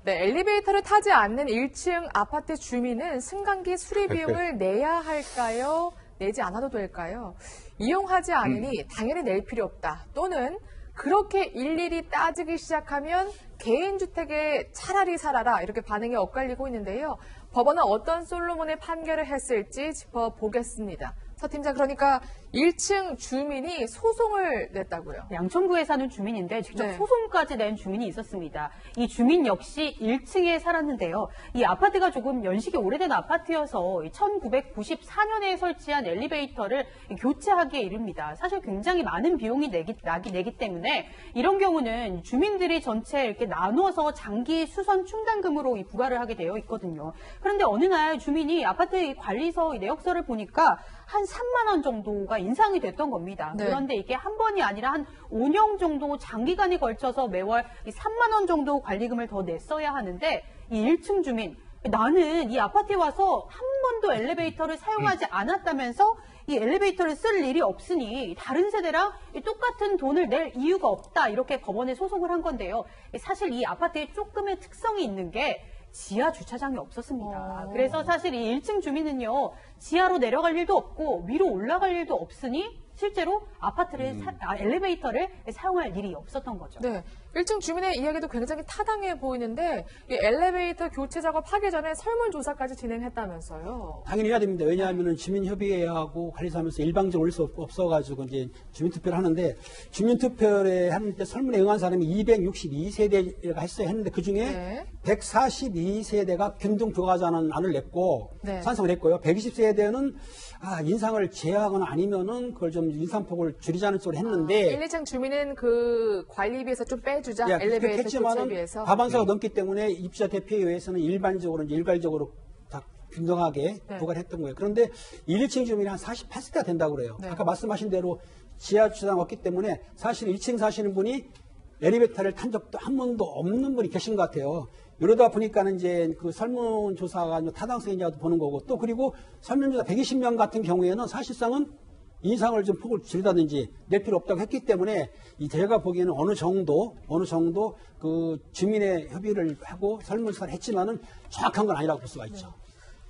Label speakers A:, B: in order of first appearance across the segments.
A: 네, 엘리베이터를 타지 않는 1층 아파트 주민은 승강기 수리 비용을 내야 할까요? 내지 않아도 될까요? 이용하지 않으니 당연히 낼 필요 없다. 또는 그렇게 일일이 따지기 시작하면 개인주택에 차라리 살아라. 이렇게 반응이 엇갈리고 있는데요. 법원은 어떤 솔로몬의 판결을 했을지 짚어보겠습니다. 서 팀장, 그러니까 1층 주민이 소송을 냈다고요?
B: 양천구에 사는 주민인데 직접 소송까지 낸 주민이 있었습니다. 이 주민 역시 1층에 살았는데요. 이 아파트가 조금 연식이 오래된 아파트여서 1994년에 설치한 엘리베이터를 교체하기에 이릅니다. 사실 굉장히 많은 비용이 내기 때문에 이런 경우는 주민들이 전체 이렇게 나눠서 장기 수선 충당금으로 부과를 하게 되어 있거든요. 그런데 어느 날 주민이 아파트 관리서 내역서를 보니까 한 3만 원 정도가 인상이 됐던 겁니다.
A: 네.
B: 그런데 이게 한 번이 아니라 한 5년 정도 장기간에 걸쳐서 매월 3만 원 정도 관리금을 더 냈어야 하는데 이 1층 주민, 나는 이 아파트에 와서 한 번도 엘리베이터를 사용하지 않았다면서 이 엘리베이터를 쓸 일이 없으니 다른 세대랑 똑같은 돈을 낼 이유가 없다. 이렇게 법원에 소송을 한 건데요. 사실 이 아파트에 조금의 특성이 있는 게 지하 주차장이 없었습니다. 그래서 사실 이 1층 주민은요, 지하로 내려갈 일도 없고 위로 올라갈 일도 없으니 실제로 아파트를 엘리베이터를 사용할 일이 없었던 거죠.
A: 네, 1층 주민의 이야기도 굉장히 타당해 보이는데 이 엘리베이터 교체 작업하기 전에 설문조사까지 진행했다면서요?
C: 당연히 해야 됩니다. 왜냐하면 주민협의회하고 관리사하면서 일방적으로 올 수 없어가지고 이제 주민투표를 하는데, 주민투표를 하는데 설문에 응한 사람이 262세대가 했어야 했는데 그 중에 142세대가 균등 부과하자는 안을 냈고 찬성을 했고요. 120세대는 인상을 제하거나 아니면은 그걸 좀 인상폭을 줄이자는 소리 했는데
A: 1, 2층 주민은 그 관리비에서 좀 빼주자. 엘리베이터 교체비에서.
C: 과반수가 넘기 때문에 입주자 대표회에서는 일괄적으로 다 균등하게 부과를 했던 거예요. 그런데 1, 2층 주민이 한 48세대가 된다고 그래요. 아까 말씀하신 대로 지하 주차장 없기 때문에 사실 1층 사시는 분이 엘리베이터를 탄 적도 한 번도 없는 분이 계신 것 같아요. 이러다 보니까는 이제 그 설문조사가 타당성이냐도 보는 거고, 또 그리고 설문조사 120명 같은 경우에는 사실상은 인상을 좀 폭을 줄이다든지 낼 필요 없다고 했기 때문에 제가 보기에는 어느 정도 그 주민의 협의를 하고 설문조사를 했지만은 정확한 건 아니라고 볼 수가 있죠.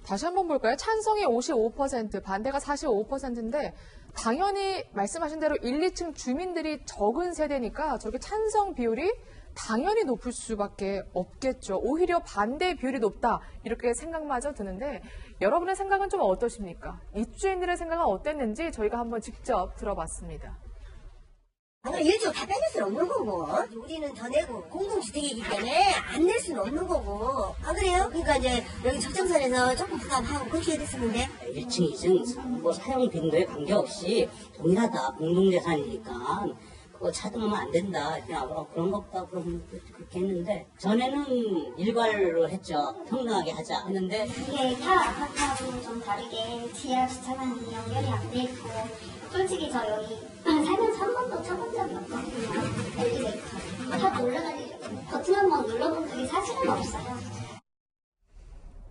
A: 다시 한번 볼까요? 찬성이 55%, 반대가 45%인데 당연히 말씀하신 대로 1, 2층 주민들이 적은 세대니까 저렇게 찬성 비율이 당연히 높을 수밖에 없겠죠. 오히려 반대 비율이 높다 이렇게 생각마저 드는데 여러분의 생각은 좀 어떠십니까? 입주인들의 생각은 어땠는지 저희가 한번 직접 들어봤습니다.
D: 일조 다 빼낼 수는 없는 거고, 우리는 더 내고 공동주택이기 때문에 안 낼 수는 없는 거고. 그래요? 그러니까 이제 여기 적정선에서 조금 부담하고 그렇게 됐었는데
E: 1층, 2층 뭐 사용 빈도에 관계없이 동일하다. 공동재산이니까 그거 차등하면 안 된다. 그냥 그런 것보다 그럼 그렇게 했는데, 전에는 일괄로 했죠. 평등하게 하자 했는데,
F: 이게 다른 아파트하고는 좀 다르게 지하 주차장이 연결이 안 돼 있고, 솔직히 저 여기 살면서 한 번도 타본 적이 없거든요. 엘리베이터 다 올라가지고 버튼 한번 눌러본 적이 사실은 없어요.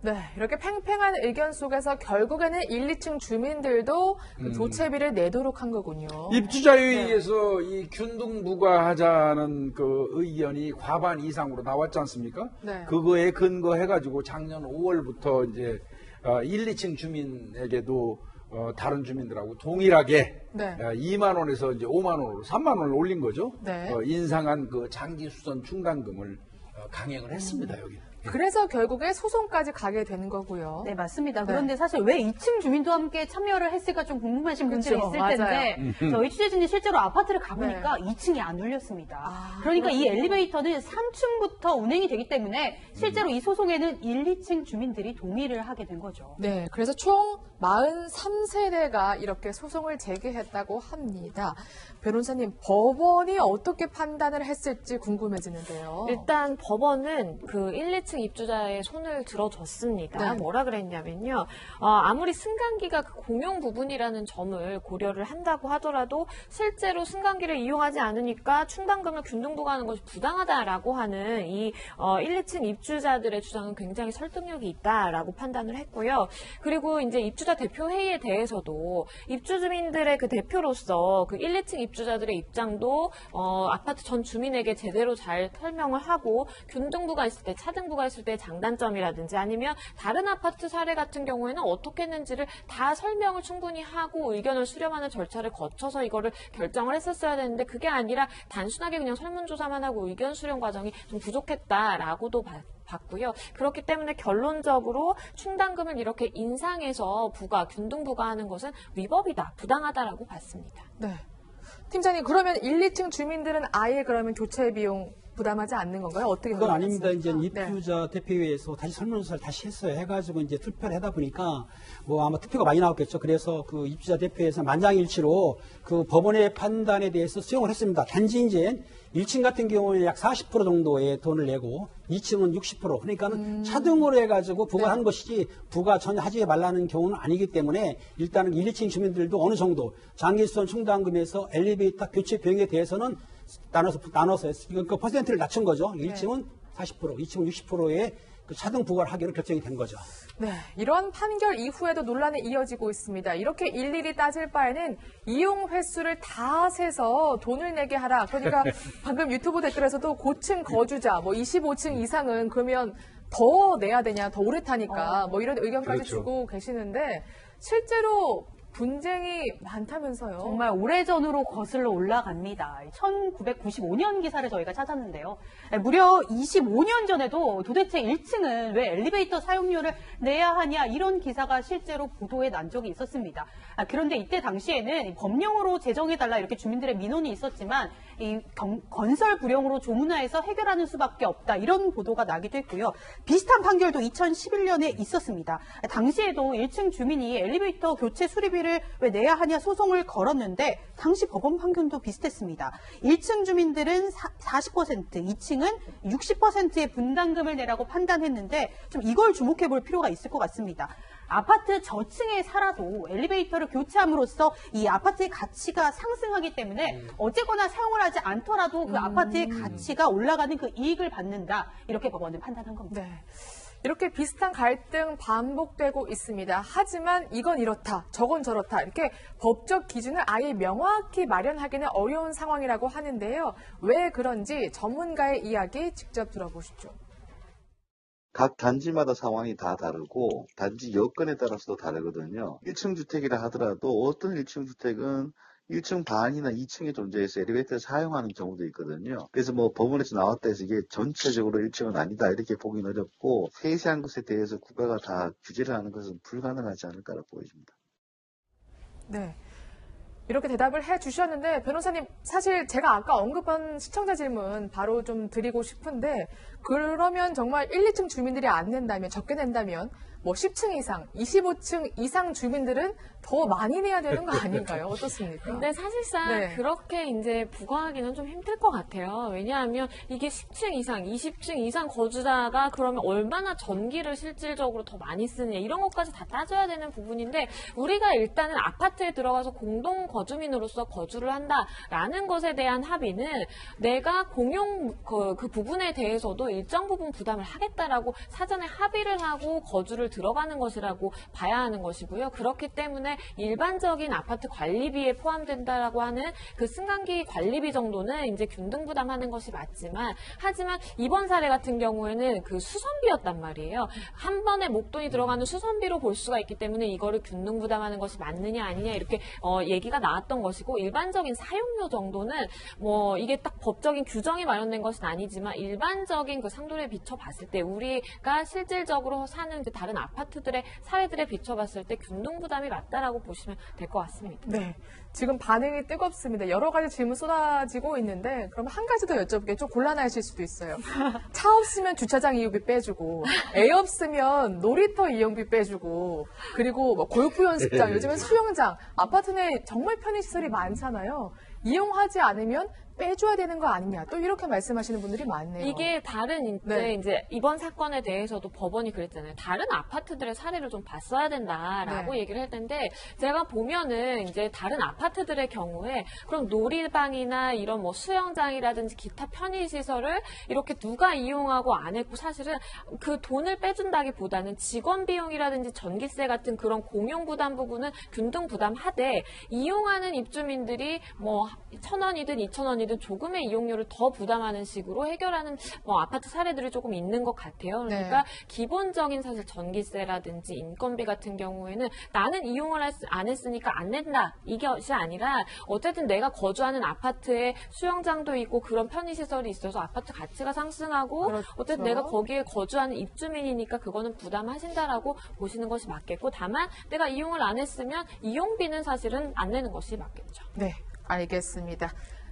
A: 네, 이렇게 팽팽한 의견 속에서 결국에는 1, 2층 주민들도 그 교체비를 내도록 한 거군요.
G: 입주자회의에서 이 균등 부과하자는 그 의견이 과반 이상으로 나왔지 않습니까?
A: 네.
G: 그거에 근거해가지고 작년 5월부터 이제 1, 2층 주민에게도 다른 주민들하고 동일하게 2만 원에서 이제 5만 원으로 3만 원을 올린 거죠. 인상한 그 장기 수선 충당금을 강행을 했습니다, 여기.
A: 그래서 결국에 소송까지 가게 되는 거고요.
B: 네, 맞습니다. 그런데 사실 왜 2층 주민도 함께 참여를 했을까 좀 궁금하신 분들이 있을 텐데, 저희 취재진이 실제로 아파트를 가보니까 2층이 안 울렸습니다. 그러니까 이 엘리베이터는 3층부터 운행이 되기 때문에 실제로 이 소송에는 1, 2층 주민들이 동의를 하게 된 거죠.
A: 네, 그래서 총 43세대가 이렇게 소송을 제기했다고 합니다. 변호사님, 법원이 어떻게 판단을 했을지 궁금해지는데요.
H: 일단 법원은 그 1, 2층 입주자의 손을 들어줬습니다. 뭐라 그랬냐면요. 아무리 승강기가 그 공용 부분이라는 점을 고려를 한다고 하더라도 실제로 승강기를 이용하지 않으니까 충당금을 균등 부과하는 것이 부당하다라고 하는 이 1, 2층 입주자들의 주장은 굉장히 설득력이 있다라고 판단을 했고요. 그리고 이제 입주자 대표회의에 대해서도 입주 주민들의 그 대표로서 그 1, 2층 입주자들의 입장도 아파트 전 주민에게 제대로 잘 설명을 하고 균등부가 있을 때 차등부가 부과했을 때 장단점이라든지 아니면 다른 아파트 사례 같은 경우에는 어떻게 했는지를 다 설명을 충분히 하고 의견을 수렴하는 절차를 거쳐서 이거를 결정을 했었어야 되는데 그게 아니라 단순하게 그냥 설문조사만 하고 의견 수렴 과정이 좀 부족했다라고도 봤고요. 그렇기 때문에 결론적으로 충당금을 이렇게 인상해서 균등 부과하는 것은 위법이다, 부당하다라고 봤습니다.
A: 네. 팀장님, 그러면 1, 2층 주민들은 아예 그러면 교체 비용 부담하지 않는 건가요? 어떻게
C: 그건 아닙니다. 이제
A: 네.
C: 입주자 대표회에서 다시 설문조사를 다시 했어요. 해가지고 이제 투표를 하다 보니까 뭐 아마 투표가 많이 나왔겠죠. 그래서 그 입주자 대표회에서 만장일치로 그 법원의 판단에 대해서 수용을 했습니다. 단지 이제 1층 같은 경우에 약 40% 정도의 돈을 내고 2층은 60%. 그러니까는 차등으로 해가지고 부과한 것이지 부과 전혀 하지 말라는 경우는 아니기 때문에 일단은 1, 2층 주민들도 어느 정도 장기수선 충당금에서 엘리베이터 교체 비용에 대해서는 나눠서 그 퍼센트를 낮춘 거죠. 1층은 40%, 2층은 60%의 그 차등 부과를 하기로 결정이 된 거죠.
A: 네, 이런 판결 이후에도 논란이 이어지고 있습니다. 이렇게 일일이 따질 바에는 이용 횟수를 다 세서 돈을 내게 하라. 그러니까 방금 유튜브 댓글에서도 고층 거주자, 뭐 25층 이상은 그러면 더 내야 되냐, 더 오래 타니까 뭐 이런 의견까지
G: 그렇죠.
A: 주고 계시는데 실제로 분쟁이 많다면서요.
B: 정말 오래전으로 거슬러 올라갑니다. 1995년 기사를 저희가 찾았는데요. 무려 25년 전에도 도대체 1층은 왜 엘리베이터 사용료를 내야 하냐 이런 기사가 실제로 보도에 난 적이 있었습니다. 그런데 이때 당시에는 법령으로 제정해달라 이렇게 주민들의 민원이 있었지만 이 건설 불용으로 조문화해서 해결하는 수밖에 없다 이런 보도가 나기도 했고요. 비슷한 판결도 2011년에 있었습니다. 당시에도 1층 주민이 엘리베이터 교체 수리비를 왜 내야 하냐 소송을 걸었는데 당시 법원 판결도 비슷했습니다. 1층 주민들은 40%, 2층은 60%의 분담금을 내라고 판단했는데 좀 이걸 주목해 볼 필요가 있을 것 같습니다. 아파트 저층에 살아도 엘리베이터를 교체함으로써 이 아파트의 가치가 상승하기 때문에 어쨌거나 사용을 하지 않더라도 그 아파트의 가치가 올라가는 그 이익을 받는다. 이렇게 법원은 판단한 겁니다.
A: 네. 이렇게 비슷한 갈등 반복되고 있습니다. 하지만 이건 이렇다, 저건 저렇다 이렇게 법적 기준을 아예 명확히 마련하기는 어려운 상황이라고 하는데요. 왜 그런지 전문가의 이야기 직접 들어보시죠.
I: 각 단지마다 상황이 다 다르고 단지 여건에 따라서도 다르거든요. 1층 주택이라 하더라도 어떤 1층 주택은 1층 반이나 2층에 존재해서 엘리베이터를 사용하는 경우도 있거든요. 그래서 뭐 법원에서 나왔다 해서 이게 전체적으로 1층은 아니다 이렇게 보기는 어렵고 세세한 것에 대해서 국가가 다 규제를 하는 것은 불가능하지 않을까라고 보여집니다.
A: 네. 이렇게 대답을 해주셨는데 변호사님 사실 제가 아까 언급한 시청자 질문 바로 좀 드리고 싶은데 그러면 정말 1, 2층 주민들이 안 낸다면 적게 낸다면 뭐 10층 이상, 25층 이상 주민들은 더 많이 내야 되는 거 아닌가요? 어떻습니까?
H: 근데 사실상
A: 네.
H: 그렇게 이제 부과하기는 좀 힘들 것 같아요. 왜냐하면 이게 10층 이상, 20층 이상 거주자가 그러면 얼마나 전기를 실질적으로 더 많이 쓰느냐 이런 것까지 다 따져야 되는 부분인데 우리가 일단은 아파트에 들어가서 공동 거주민으로서 거주를 한다라는 것에 대한 합의는 내가 공용 그 부분에 대해서도 일정 부분 부담을 하겠다라고 사전에 합의를 하고 거주를 들어가는 것이라고 봐야 하는 것이고요. 그렇기 때문에 일반적인 아파트 관리비에 포함된다라고 하는 그 승강기 관리비 정도는 이제 균등 부담하는 것이 맞지만 하지만 이번 사례 같은 경우에는 그 수선비였단 말이에요. 한 번에 목돈이 들어가는 수선비로 볼 수가 있기 때문에 이거를 균등 부담하는 것이 맞느냐 아니냐 이렇게 얘기가 나왔던 것이고 일반적인 사용료 정도는 뭐 이게 딱 법적인 규정이 마련된 것은 아니지만 일반적인 그 상도를 비춰봤을 때 우리가 실질적으로 사는 그 다른 아파트들의 사례들에 비춰봤을 때 균등 부담이 맞다라고 보시면 될 것 같습니다.
A: 네. 지금 반응이 뜨겁습니다. 여러 가지 질문 쏟아지고 있는데 그럼 한 가지 더 여쭤볼게요. 좀 곤란하실 수도 있어요. 차 없으면 주차장 이용비 빼주고 애 없으면 놀이터 이용비 빼주고 그리고 뭐 골프 연습장, 요즘은 수영장, 아파트 내 정말 편의시설이 많잖아요. 이용하지 않으면 빼줘야 되는 거 아니냐. 또 이렇게 말씀하시는 분들이 많네요.
H: 이게 다른 이제 이번 사건에 대해서도 법원이 그랬잖아요. 다른 아파트들의 사례를 좀 봤어야 된다라고
A: 네.
H: 얘기를 했는데 제가 보면은 이제 다른 아파트 아파트들의 경우에 그럼 놀이방이나 이런 뭐 수영장이라든지 기타 편의시설을 이렇게 누가 이용하고 안 했고 사실은 그 돈을 빼준다기보다는 직원 비용이라든지 전기세 같은 그런 공용 부담 부분은 균등 부담하되 이용하는 입주민들이 뭐 1,000원이든 2,000원이든 조금의 이용료를 더 부담하는 식으로 해결하는 뭐 아파트 사례들이 조금 있는 것 같아요. 그러니까 기본적인 사실 전기세라든지 인건비 같은 경우에는 나는 이용을 안 했으니까 안 낸다 이것이 아니라 어쨌든 내가 거주하는 아파트에 수영장도 있고 그런 편의시설이 있어서 아파트 가치가 상승하고
A: 그렇죠.
H: 어쨌든 내가 거기에 거주하는 입주민이니까 그거는 부담하신다라고 보시는 것이 맞겠고 다만 내가 이용을 안 했으면 이용비는 사실은 안 내는 것이 맞겠죠.
A: 네, 알겠습니다.